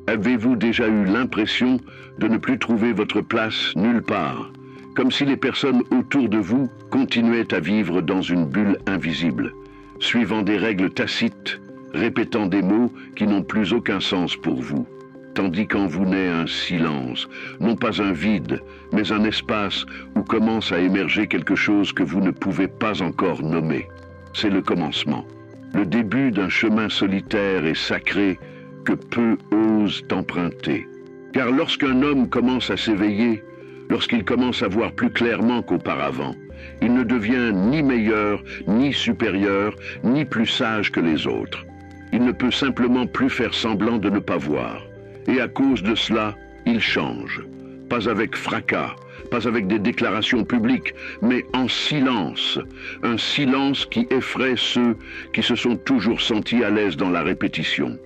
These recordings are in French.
Avez-vous déjà eu l'impression de ne plus trouver votre place nulle part, comme si les personnes autour de vous continuaient à vivre dans une bulle invisible, suivant des règles tacites, répétant des mots qui n'ont plus aucun sens pour vous, tandis qu'en vous naît un silence, non pas un vide, mais un espace où commence à émerger quelque chose que vous ne pouvez pas encore nommer. C'est le commencement, le début d'un chemin solitaire et sacré que peu osent emprunter. Car lorsqu'un homme commence à s'éveiller, lorsqu'il commence à voir plus clairement qu'auparavant, il ne devient ni meilleur, ni supérieur, ni plus sage que les autres. Il ne peut simplement plus faire semblant de ne pas voir. Et à cause de cela, il change. Pas avec fracas, pas avec des déclarations publiques, mais en silence. Un silence qui effraie ceux qui se sont toujours sentis à l'aise dans la répétition.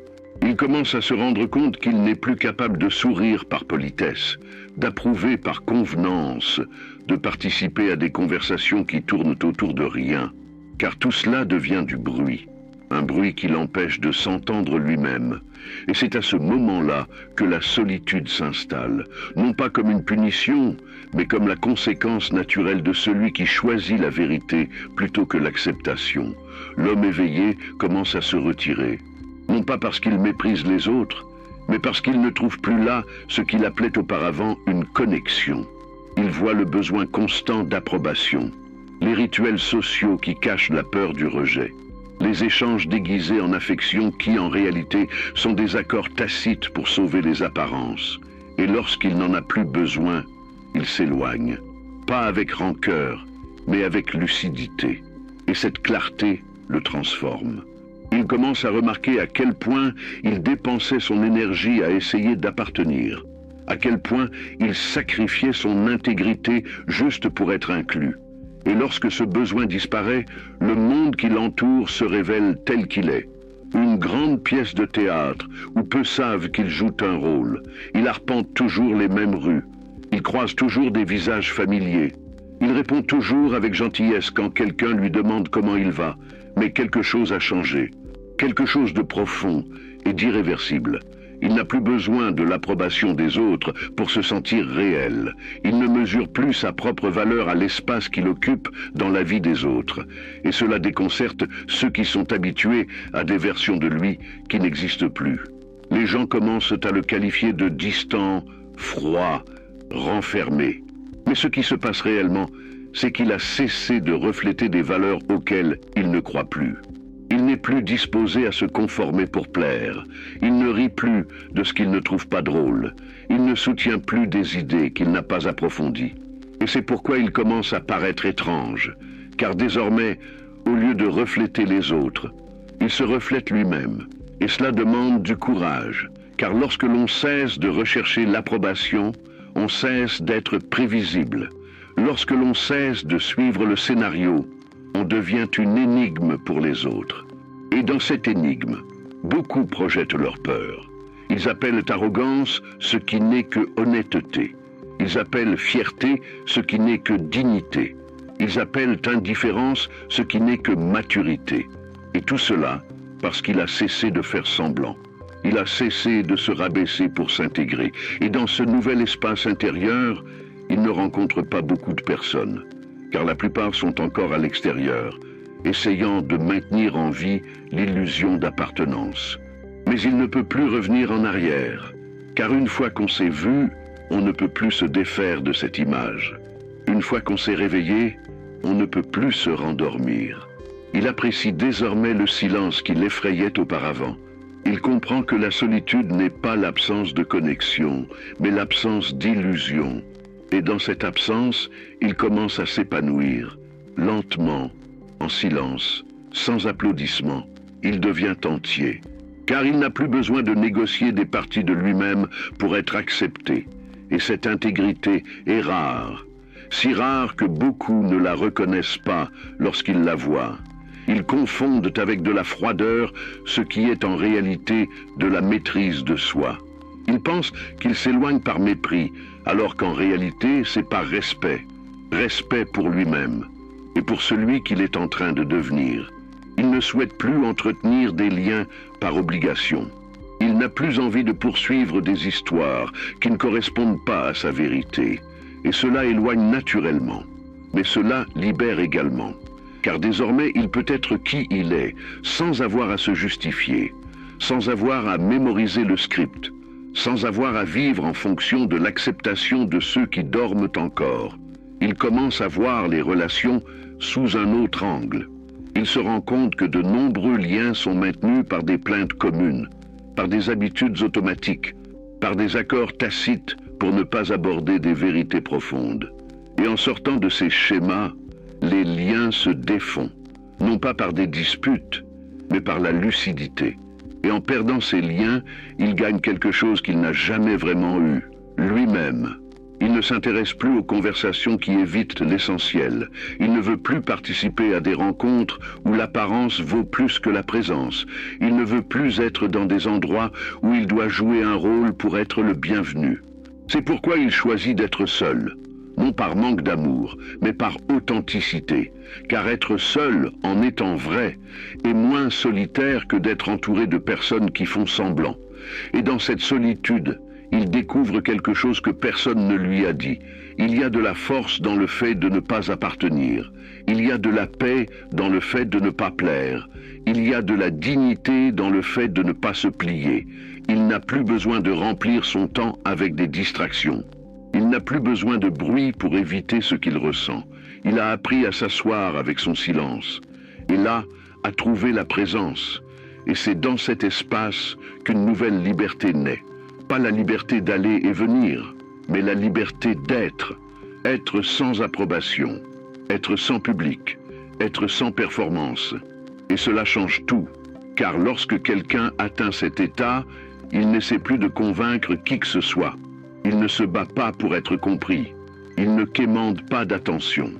Il commence à se rendre compte qu'il n'est plus capable de sourire par politesse, d'approuver par convenance, de participer à des conversations qui tournent autour de rien, car tout cela devient du bruit, un bruit qui l'empêche de s'entendre lui-même. Et c'est à ce moment-là que la solitude s'installe, non pas comme une punition, mais comme la conséquence naturelle de celui qui choisit la vérité plutôt que l'acceptation. L'homme éveillé commence à se retirer. Non pas parce qu'il méprise les autres, mais parce qu'il ne trouve plus là ce qu'il appelait auparavant une connexion. Il voit le besoin constant d'approbation, les rituels sociaux qui cachent la peur du rejet, les échanges déguisés en affection qui, en réalité, sont des accords tacites pour sauver les apparences. Et lorsqu'il n'en a plus besoin, il s'éloigne, pas avec rancœur, mais avec lucidité. Et cette clarté le transforme. Il commence à remarquer à quel point il dépensait son énergie à essayer d'appartenir, à quel point il sacrifiait son intégrité juste pour être inclus. Et lorsque ce besoin disparaît, le monde qui l'entoure se révèle tel qu'il est. Une grande pièce de théâtre où peu savent qu'il joue un rôle. Il arpente toujours les mêmes rues. Il croise toujours des visages familiers. Il répond toujours avec gentillesse quand quelqu'un lui demande comment il va. Mais quelque chose a changé. Quelque chose de profond et d'irréversible. Il n'a plus besoin de l'approbation des autres pour se sentir réel. Il ne mesure plus sa propre valeur à l'espace qu'il occupe dans la vie des autres. Et cela déconcerte ceux qui sont habitués à des versions de lui qui n'existent plus. Les gens commencent à le qualifier de distant, froid, renfermé. Mais ce qui se passe réellement, c'est qu'il a cessé de refléter des valeurs auxquelles il ne croit plus. Il n'est plus disposé à se conformer pour plaire. Il ne rit plus de ce qu'il ne trouve pas drôle. Il ne soutient plus des idées qu'il n'a pas approfondies. Et c'est pourquoi il commence à paraître étrange, car désormais, au lieu de refléter les autres, il se reflète lui-même. Et cela demande du courage, car lorsque l'on cesse de rechercher l'approbation, on cesse d'être prévisible. Lorsque l'on cesse de suivre le scénario, on devient une énigme pour les autres. Et dans cette énigme, beaucoup projettent leur peur. Ils appellent arrogance ce qui n'est que honnêteté. Ils appellent fierté ce qui n'est que dignité. Ils appellent indifférence ce qui n'est que maturité. Et tout cela parce qu'il a cessé de faire semblant. Il a cessé de se rabaisser pour s'intégrer. Et dans ce nouvel espace intérieur, il ne rencontre pas beaucoup de personnes, car la plupart sont encore à l'extérieur, essayant de maintenir en vie l'illusion d'appartenance. Mais il ne peut plus revenir en arrière, car une fois qu'on s'est vu, on ne peut plus se défaire de cette image. Une fois qu'on s'est réveillé, on ne peut plus se rendormir. Il apprécie désormais le silence qui l'effrayait auparavant. Il comprend que la solitude n'est pas l'absence de connexion, mais l'absence d'illusion. Et dans cette absence, il commence à s'épanouir, lentement, en silence, sans applaudissements. Il devient entier, car il n'a plus besoin de négocier des parties de lui-même pour être accepté. Et cette intégrité est rare, si rare que beaucoup ne la reconnaissent pas lorsqu'ils la voient. Ils confondent avec de la froideur ce qui est en réalité de la maîtrise de soi. Ils pensent qu'il s'éloigne par mépris, alors qu'en réalité, c'est par respect. Respect pour lui-même et pour celui qu'il est en train de devenir. Il ne souhaite plus entretenir des liens par obligation. Il n'a plus envie de poursuivre des histoires qui ne correspondent pas à sa vérité. Et cela éloigne naturellement. Mais cela libère également. Car désormais, il peut être qui il est, sans avoir à se justifier, sans avoir à mémoriser le script, sans avoir à vivre en fonction de l'acceptation de ceux qui dorment encore. Il commence à voir les relations sous un autre angle. Il se rend compte que de nombreux liens sont maintenus par des plaintes communes, par des habitudes automatiques, par des accords tacites pour ne pas aborder des vérités profondes. Et en sortant de ces schémas, les liens se défont, non pas par des disputes, mais par la lucidité. Et en perdant ces liens, il gagne quelque chose qu'il n'a jamais vraiment eu, lui-même. Il ne s'intéresse plus aux conversations qui évitent l'essentiel. Il ne veut plus participer à des rencontres où l'apparence vaut plus que la présence. Il ne veut plus être dans des endroits où il doit jouer un rôle pour être le bienvenu. C'est pourquoi il choisit d'être seul. Non par manque d'amour, mais par authenticité, car être seul, en étant vrai, est moins solitaire que d'être entouré de personnes qui font semblant. Et dans cette solitude, il découvre quelque chose que personne ne lui a dit. Il y a de la force dans le fait de ne pas appartenir. Il y a de la paix dans le fait de ne pas plaire. Il y a de la dignité dans le fait de ne pas se plier. Il n'a plus besoin de remplir son temps avec des distractions. Il n'a plus besoin de bruit pour éviter ce qu'il ressent. Il a appris à s'asseoir avec son silence. Et là, à trouver la présence. Et c'est dans cet espace qu'une nouvelle liberté naît. Pas la liberté d'aller et venir, mais la liberté d'être. Être sans approbation, être sans public, être sans performance. Et cela change tout, car lorsque quelqu'un atteint cet état, il n'essaie plus de convaincre qui que ce soit. Il ne se bat pas pour être compris. Il ne quémande pas d'attention.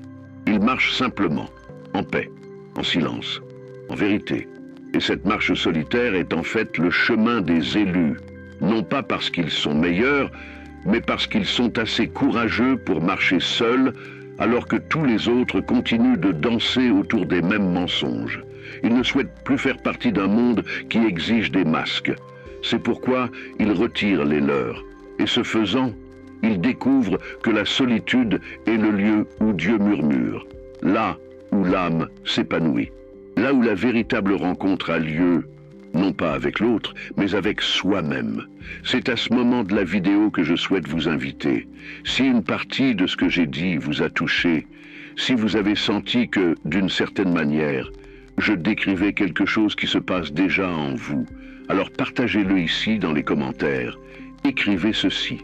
Il marche simplement, en paix, en silence, en vérité. Et cette marche solitaire est en fait le chemin des élus. Non pas parce qu'ils sont meilleurs, mais parce qu'ils sont assez courageux pour marcher seuls, alors que tous les autres continuent de danser autour des mêmes mensonges. Ils ne souhaitent plus faire partie d'un monde qui exige des masques. C'est pourquoi ils retirent les leurs. Et ce faisant, ils découvrent que la solitude est le lieu où Dieu murmure, là où l'âme s'épanouit, là où la véritable rencontre a lieu, non pas avec l'autre, mais avec soi-même. C'est à ce moment de la vidéo que je souhaite vous inviter. Si une partie de ce que j'ai dit vous a touché, si vous avez senti que, d'une certaine manière, je décrivais quelque chose qui se passe déjà en vous, alors partagez-le ici dans les commentaires. Écrivez ceci,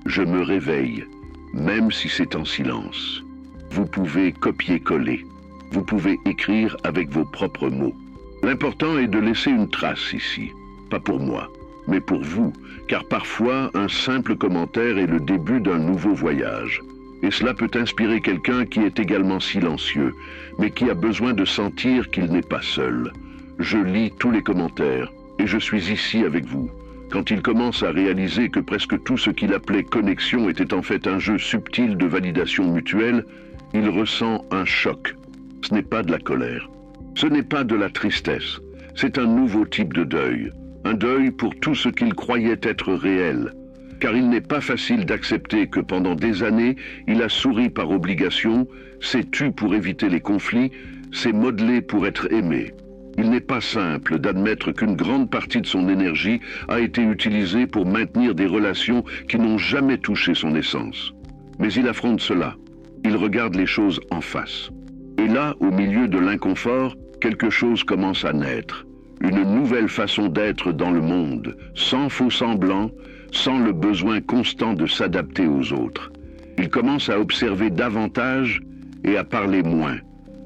je me réveille, même si c'est en silence. Vous pouvez copier-coller, vous pouvez écrire avec vos propres mots. L'important est de laisser une trace ici, pas pour moi, mais pour vous, car parfois un simple commentaire est le début d'un nouveau voyage. Et cela peut inspirer quelqu'un qui est également silencieux, mais qui a besoin de sentir qu'il n'est pas seul. Je lis tous les commentaires, et je suis ici avec vous. Quand il commence à réaliser que presque tout ce qu'il appelait connexion était en fait un jeu subtil de validation mutuelle, il ressent un choc. Ce n'est pas de la colère. Ce n'est pas de la tristesse, c'est un nouveau type de deuil, un deuil pour tout ce qu'il croyait être réel, car il n'est pas facile d'accepter que pendant des années, il a souri par obligation, s'est tu pour éviter les conflits, s'est modelé pour être aimé. Il n'est pas simple d'admettre qu'une grande partie de son énergie a été utilisée pour maintenir des relations qui n'ont jamais touché son essence. Mais il affronte cela, il regarde les choses en face. Et là, au milieu de l'inconfort, quelque chose commence à naître. Une nouvelle façon d'être dans le monde, sans faux semblant, sans le besoin constant de s'adapter aux autres. Il commence à observer davantage et à parler moins.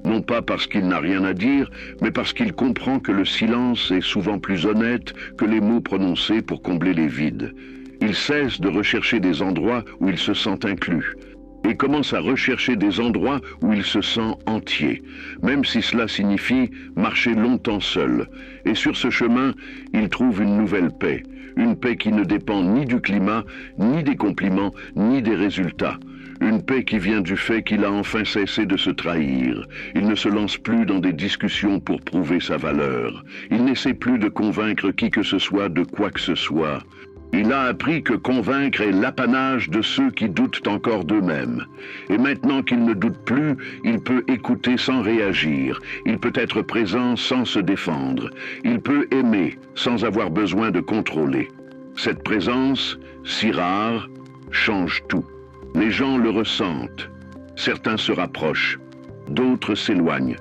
Non pas parce qu'il n'a rien à dire, mais parce qu'il comprend que le silence est souvent plus honnête que les mots prononcés pour combler les vides. Il cesse de rechercher des endroits où il se sent inclus. et commence à rechercher des endroits où il se sent entier, même si cela signifie marcher longtemps seul. Et sur ce chemin, il trouve une nouvelle paix, une paix qui ne dépend ni du climat, ni des compliments, ni des résultats. Une paix qui vient du fait qu'il a enfin cessé de se trahir. Il ne se lance plus dans des discussions pour prouver sa valeur. Il n'essaie plus de convaincre qui que ce soit de quoi que ce soit. Il a appris que convaincre est l'apanage de ceux qui doutent encore d'eux-mêmes. Et maintenant qu'il ne doute plus, il peut écouter sans réagir. Il peut être présent sans se défendre. Il peut aimer sans avoir besoin de contrôler. Cette présence, si rare, change tout. Les gens le ressentent. Certains se rapprochent, d'autres s'éloignent.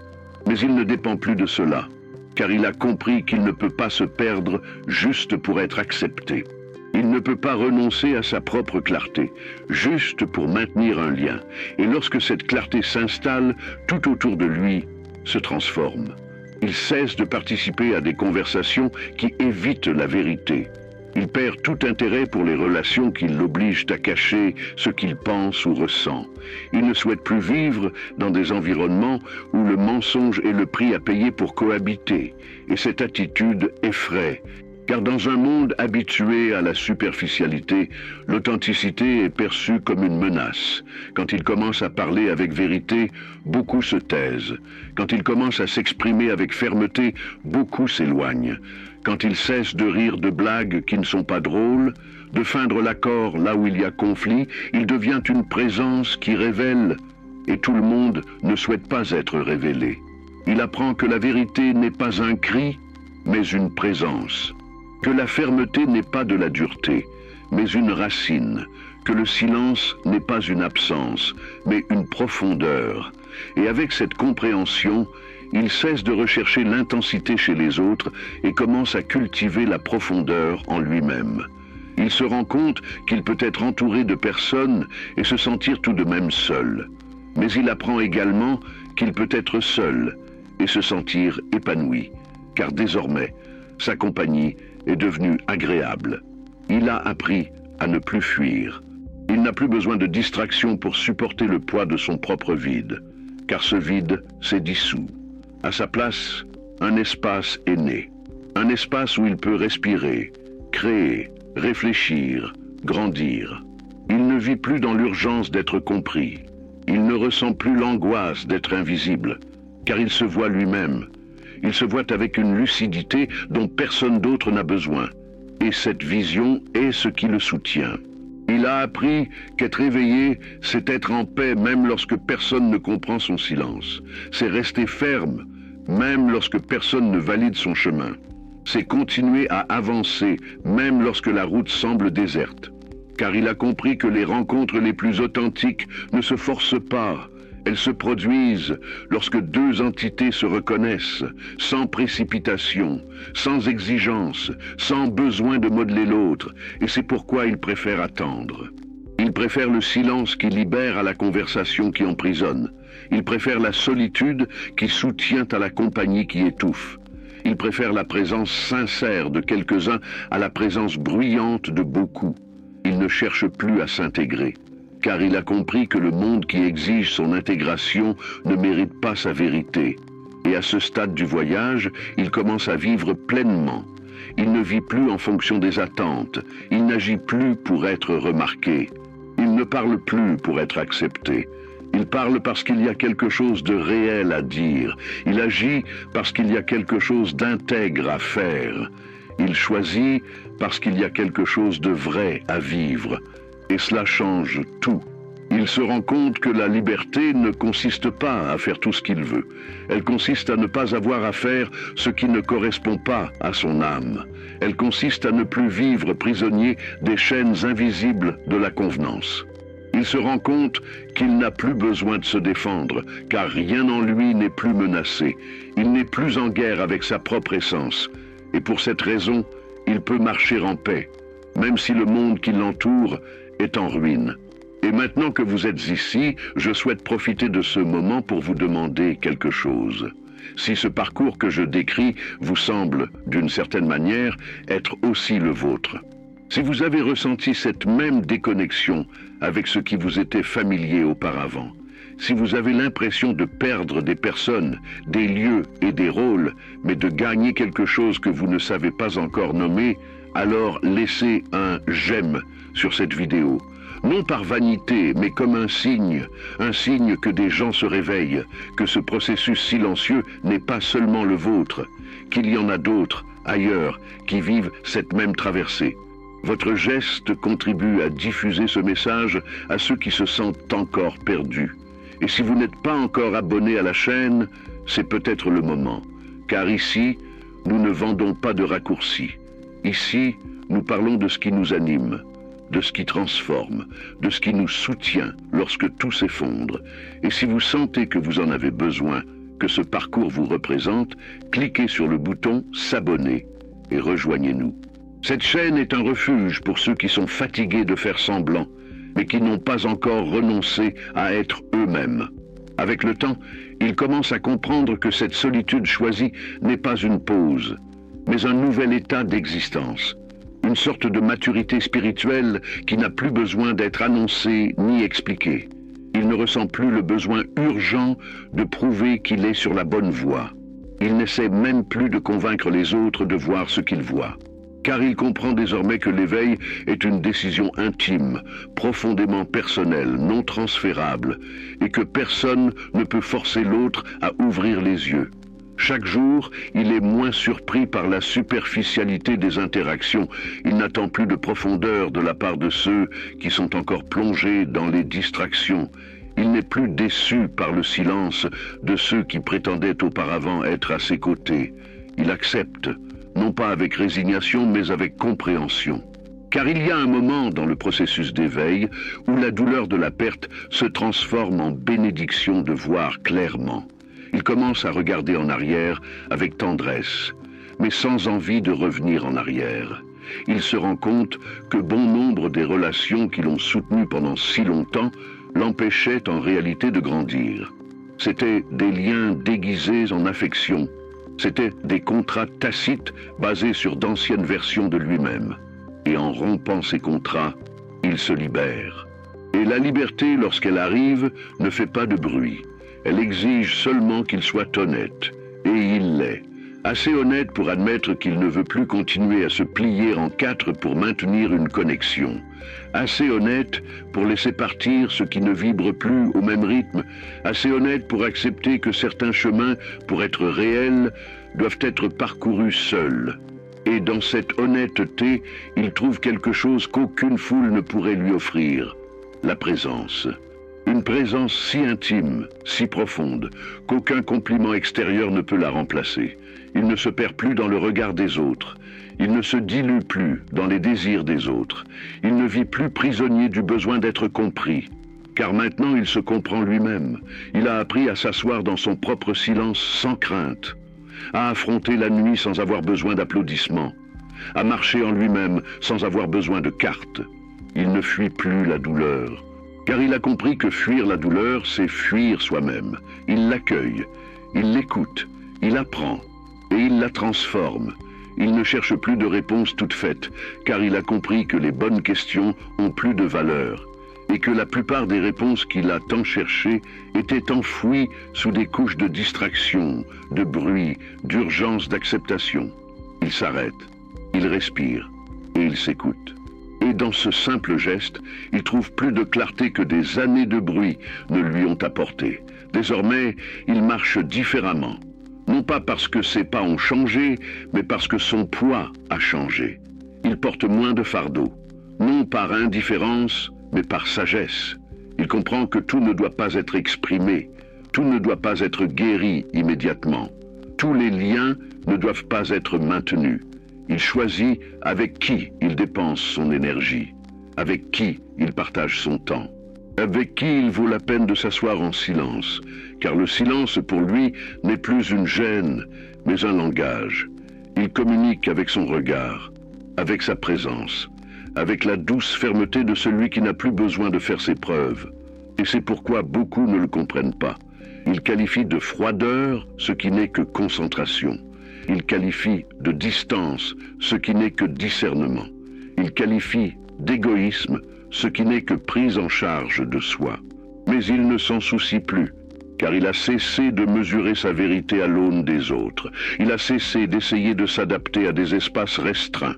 Mais il ne dépend plus de cela, car il a compris qu'il ne peut pas se perdre juste pour être accepté. Il ne peut pas renoncer à sa propre clarté, juste pour maintenir un lien. Et lorsque cette clarté s'installe, tout autour de lui se transforme. Il cesse de participer à des conversations qui évitent la vérité. Il perd tout intérêt pour les relations qui l'obligent à cacher ce qu'il pense ou ressent. Il ne souhaite plus vivre dans des environnements où le mensonge est le prix à payer pour cohabiter. Et cette attitude effraie. Car dans un monde habitué à la superficialité, l'authenticité est perçue comme une menace. Quand il commence à parler avec vérité, beaucoup se taisent. Quand il commence à s'exprimer avec fermeté, beaucoup s'éloignent. Quand il cesse de rire de blagues qui ne sont pas drôles, de feindre l'accord là où il y a conflit, il devient une présence qui révèle, et tout le monde ne souhaite pas être révélé. Il apprend que la vérité n'est pas un cri, mais une présence. Que la fermeté n'est pas de la dureté, mais une racine, que le silence n'est pas une absence, mais une profondeur. Et avec cette compréhension, il cesse de rechercher l'intensité chez les autres et commence à cultiver la profondeur en lui-même. Il se rend compte qu'il peut être entouré de personnes et se sentir tout de même seul. Mais il apprend également qu'il peut être seul et se sentir épanoui, car désormais, sa compagnie est devenue agréable. Il a appris à ne plus fuir. Il n'a plus besoin de distraction pour supporter le poids de son propre vide, car ce vide s'est dissous. À sa place, un espace est né. Un espace où il peut respirer, créer, réfléchir, grandir. Il ne vit plus dans l'urgence d'être compris. Il ne ressent plus l'angoisse d'être invisible, car il se voit lui-même. Il se voit avec une lucidité dont personne d'autre n'a besoin. Et cette vision est ce qui le soutient. Il a appris qu'être éveillé, c'est être en paix même lorsque personne ne comprend son silence. C'est rester ferme, même lorsque personne ne valide son chemin. C'est continuer à avancer, même lorsque la route semble déserte. Car il a compris que les rencontres les plus authentiques ne se forcent pas. Elles se produisent lorsque deux entités se reconnaissent, sans précipitation, sans exigence, sans besoin de modeler l'autre, et c'est pourquoi il préfère attendre. Il préfère le silence qui libère à la conversation qui emprisonne. Il préfère la solitude qui soutient à la compagnie qui étouffe. Il préfère la présence sincère de quelques-uns à la présence bruyante de beaucoup. Il ne cherche plus à s'intégrer, car il a compris que le monde qui exige son intégration ne mérite pas sa vérité. Et à ce stade du voyage, il commence à vivre pleinement. Il ne vit plus en fonction des attentes, il n'agit plus pour être remarqué. Il ne parle plus pour être accepté. Il parle parce qu'il y a quelque chose de réel à dire. Il agit parce qu'il y a quelque chose d'intègre à faire. Il choisit parce qu'il y a quelque chose de vrai à vivre. Et cela change tout. Il se rend compte que la liberté ne consiste pas à faire tout ce qu'il veut. Elle consiste à ne pas avoir à faire ce qui ne correspond pas à son âme. Elle consiste à ne plus vivre prisonnier des chaînes invisibles de la convenance. Il se rend compte qu'il n'a plus besoin de se défendre, car rien en lui n'est plus menacé. Il n'est plus en guerre avec sa propre essence. Et pour cette raison, il peut marcher en paix, même si le monde qui l'entoure est en ruine. Et maintenant que vous êtes ici, je souhaite profiter de ce moment pour vous demander quelque chose. Si ce parcours que je décris vous semble, d'une certaine manière, être aussi le vôtre, Si vous avez ressenti cette même déconnexion avec ce qui vous était familier auparavant, si vous avez l'impression de perdre des personnes, des lieux et des rôles, mais de gagner quelque chose que vous ne savez pas encore nommer, alors laissez un « j'aime » sur cette vidéo. Non par vanité, mais comme un signe que des gens se réveillent, que ce processus silencieux n'est pas seulement le vôtre, qu'il y en a d'autres, ailleurs, qui vivent cette même traversée. Votre geste contribue à diffuser ce message à ceux qui se sentent encore perdus. Et si vous n'êtes pas encore abonné à la chaîne, c'est peut-être le moment. Car ici, nous ne vendons pas de raccourcis. Ici, nous parlons de ce qui nous anime, de ce qui transforme, de ce qui nous soutient lorsque tout s'effondre. Et si vous sentez que vous en avez besoin, que ce parcours vous représente, cliquez sur le bouton « S'abonner » et rejoignez-nous. Cette chaîne est un refuge pour ceux qui sont fatigués de faire semblant, mais qui n'ont pas encore renoncé à être eux-mêmes. Avec le temps, ils commencent à comprendre que cette solitude choisie n'est pas une pause, mais un nouvel état d'existence, une sorte de maturité spirituelle qui n'a plus besoin d'être annoncée ni expliquée. Il ne ressent plus le besoin urgent de prouver qu'il est sur la bonne voie. Il n'essaie même plus de convaincre les autres de voir ce qu'il voit. Car il comprend désormais que l'éveil est une décision intime, profondément personnelle, non transférable, et que personne ne peut forcer l'autre à ouvrir les yeux. Chaque jour, il est moins surpris par la superficialité des interactions. Il n'attend plus de profondeur de la part de ceux qui sont encore plongés dans les distractions. Il n'est plus déçu par le silence de ceux qui prétendaient auparavant être à ses côtés. Il accepte, non pas avec résignation, mais avec compréhension. Car il y a un moment dans le processus d'éveil où la douleur de la perte se transforme en bénédiction de voir clairement. Il commence à regarder en arrière avec tendresse, mais sans envie de revenir en arrière. Il se rend compte que bon nombre des relations qui l'ont soutenu pendant si longtemps l'empêchaient en réalité de grandir. C'étaient des liens déguisés en affection. C'étaient des contrats tacites basés sur d'anciennes versions de lui-même. Et en rompant ces contrats, il se libère. Et la liberté, lorsqu'elle arrive, ne fait pas de bruit. Elle exige seulement qu'il soit honnête. Et il l'est. Assez honnête pour admettre qu'il ne veut plus continuer à se plier en quatre pour maintenir une connexion. Assez honnête pour laisser partir ce qui ne vibre plus au même rythme. Assez honnête pour accepter que certains chemins, pour être réels, doivent être parcourus seuls. Et dans cette honnêteté, il trouve quelque chose qu'aucune foule ne pourrait lui offrir, la présence. Une présence si intime, si profonde, qu'aucun compliment extérieur ne peut la remplacer. Il ne se perd plus dans le regard des autres. Il ne se dilue plus dans les désirs des autres. Il ne vit plus prisonnier du besoin d'être compris. Car maintenant, il se comprend lui-même. Il a appris à s'asseoir dans son propre silence sans crainte, à affronter la nuit sans avoir besoin d'applaudissements, à marcher en lui-même sans avoir besoin de cartes. Il ne fuit plus la douleur. Car il a compris que fuir la douleur, c'est fuir soi-même. Il l'accueille, il l'écoute, il apprend, et il la transforme. Il ne cherche plus de réponses toutes faites, car il a compris que les bonnes questions ont plus de valeur, et que la plupart des réponses qu'il a tant cherchées étaient enfouies sous des couches de distraction, de bruit, d'urgence d'acceptation. Il s'arrête, il respire, et il s'écoute. Et dans ce simple geste, il trouve plus de clarté que des années de bruit ne lui ont apporté. Désormais, il marche différemment. Non pas parce que ses pas ont changé, mais parce que son poids a changé. Il porte moins de fardeau, non par indifférence, mais par sagesse. Il comprend que tout ne doit pas être exprimé, tout ne doit pas être guéri immédiatement. Tous les liens ne doivent pas être maintenus. Il choisit avec qui il dépense son énergie, avec qui il partage son temps, avec qui il vaut la peine de s'asseoir en silence, car le silence pour lui n'est plus une gêne, mais un langage. Il communique avec son regard, avec sa présence, avec la douce fermeté de celui qui n'a plus besoin de faire ses preuves. Et c'est pourquoi beaucoup ne le comprennent pas. Il qualifie de froideur ce qui n'est que concentration. Il qualifie de distance ce qui n'est que discernement. Il qualifie d'égoïsme ce qui n'est que prise en charge de soi. Mais il ne s'en soucie plus, car il a cessé de mesurer sa vérité à l'aune des autres. Il a cessé d'essayer de s'adapter à des espaces restreints.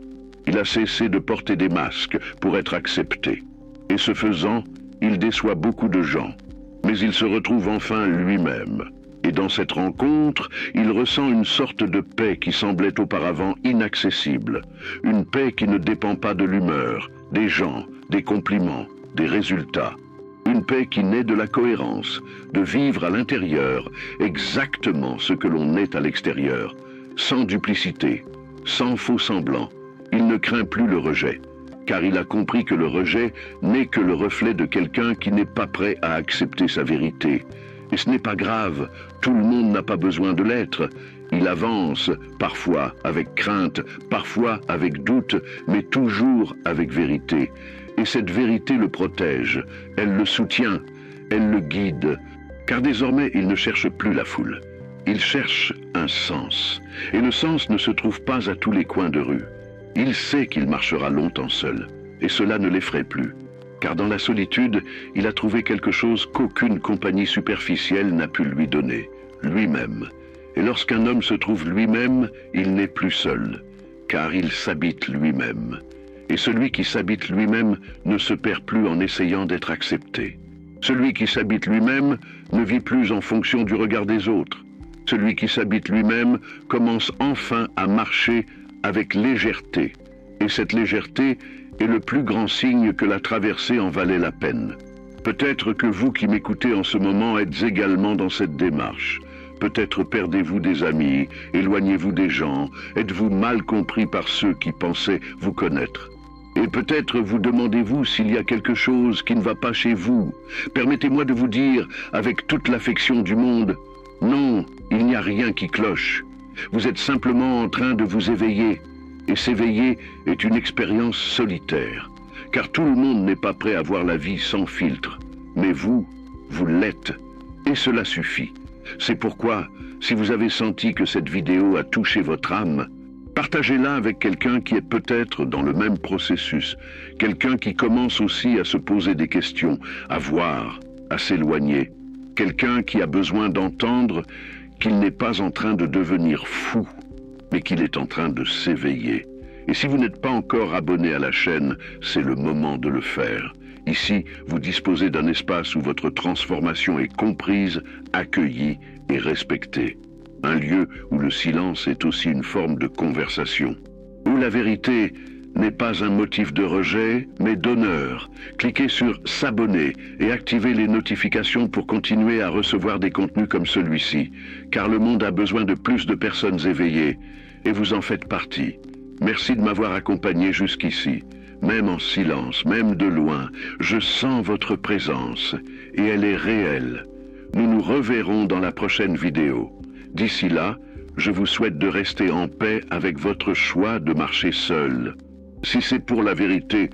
Il a cessé de porter des masques pour être accepté. Et ce faisant, il déçoit beaucoup de gens. Mais il se retrouve enfin lui-même. Et dans cette rencontre, il ressent une sorte de paix qui semblait auparavant inaccessible. Une paix qui ne dépend pas de l'humeur, des gens, des compliments, des résultats. Une paix qui naît de la cohérence, de vivre à l'intérieur exactement ce que l'on est à l'extérieur, sans duplicité, sans faux semblant. Il ne craint plus le rejet, car il a compris que le rejet n'est que le reflet de quelqu'un qui n'est pas prêt à accepter sa vérité. Et ce n'est pas grave, tout le monde n'a pas besoin de l'être. Il avance, parfois avec crainte, parfois avec doute, mais toujours avec vérité. Et cette vérité le protège, elle le soutient, elle le guide. Car désormais, il ne cherche plus la foule. Il cherche un sens. Et le sens ne se trouve pas à tous les coins de rue. Il sait qu'il marchera longtemps seul. Et cela ne l'effraie plus. Car dans la solitude, il a trouvé quelque chose qu'aucune compagnie superficielle n'a pu lui donner, lui-même. Et lorsqu'un homme se trouve lui-même, il n'est plus seul, car il s'habite lui-même. Et celui qui s'habite lui-même ne se perd plus en essayant d'être accepté. Celui qui s'habite lui-même ne vit plus en fonction du regard des autres. Celui qui s'habite lui-même commence enfin à marcher avec légèreté. Et cette légèreté est le plus grand signe que la traversée en valait la peine. Peut-être que vous qui m'écoutez en ce moment êtes également dans cette démarche. Peut-être perdez-vous des amis, éloignez-vous des gens, êtes-vous mal compris par ceux qui pensaient vous connaître. Et peut-être vous demandez-vous s'il y a quelque chose qui ne va pas chez vous. Permettez-moi de vous dire, avec toute l'affection du monde, non, il n'y a rien qui cloche. Vous êtes simplement en train de vous éveiller. Et s'éveiller est une expérience solitaire, car tout le monde n'est pas prêt à voir la vie sans filtre. Mais vous, vous l'êtes, et cela suffit. C'est pourquoi, si vous avez senti que cette vidéo a touché votre âme, partagez-la avec quelqu'un qui est peut-être dans le même processus, quelqu'un qui commence aussi à se poser des questions, à voir, à s'éloigner, quelqu'un qui a besoin d'entendre qu'il n'est pas en train de devenir fou, mais qu'il est en train de s'éveiller. Et si vous n'êtes pas encore abonné à la chaîne, c'est le moment de le faire. Ici, vous disposez d'un espace où votre transformation est comprise, accueillie et respectée. Un lieu où le silence est aussi une forme de conversation. Où la vérité n'est pas un motif de rejet, mais d'honneur. Cliquez sur « S'abonner » et activez les notifications pour continuer à recevoir des contenus comme celui-ci, car le monde a besoin de plus de personnes éveillées, et vous en faites partie. Merci de m'avoir accompagné jusqu'ici. Même en silence, même de loin, je sens votre présence, et elle est réelle. Nous nous reverrons dans la prochaine vidéo. D'ici là, je vous souhaite de rester en paix avec votre choix de marcher seul. Si c'est pour la vérité,